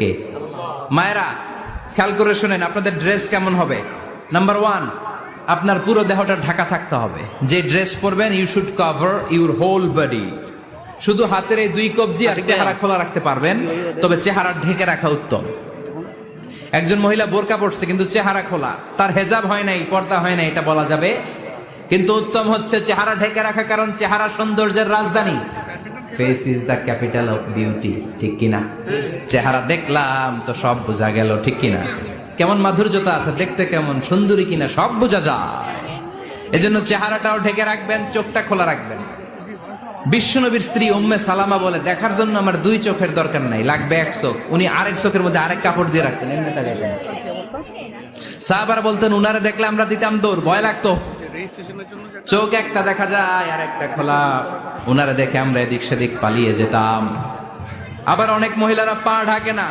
কে? মায়েরা খেয়াল করে শুনেন, আপনাদের ড্রেস কেমন হবে? নাম্বার ওয়ান, আপনার পুরো দেহটা ঢাকা থাকতে হবে। যে ড্রেস পরবেন, you should cover your whole body. শুধু হাতের এই দুই কবজি আর চেহারা খোলা রাখতে পারবেন, তবে চেহারা ঢেকে রাখা উত্তম। একজন মহিলা বোরকা পড়ছে কিন্তু চেহারা খোলা, তার হেজাব হয় নাই, পর্দা হয় নাই, এটা বলা যাবে, কিন্তু উত্তম হচ্ছে চেহারা ঢেকে রাখা, কারণ চেহারা সৌন্দর্যের রাজধানী। Face is the capital of beauty, ঠিক কিনা? চেহারা দেখলাম তো সব বোঝা গেল, ঠিক কিনা? কেমন মাধুর্যতা আছে, দেখতে কেমন সুন্দরী কিনা সব বোঝা যায়। এজন্য চেহারাটাও ঢেকে রাখবেন, চোখটা খোলা রাখবেন। বিশ্বনবীর স্ত্রী উম্মে সালামা বলে, দেখার জন্য আমার দুই চোখের দরকার নাই, লাগবে এক চোখ। উনি আরেক চোখের মধ্যে আরেক কাপড় দিয়ে রাখতেন, এমনি তাকাইতেন। সাহাবারা বলতেন, উনারে দেখলে আমরা দিতাম দৌড়, ভয় লাগতো। চোখ একটা দেখা যায় আর একটা খোলা, উনারে দেখে আমরা এদিক সেদিক পালিয়ে যেতাম। আবার অনেক মহিলারা পা ঢাকে না,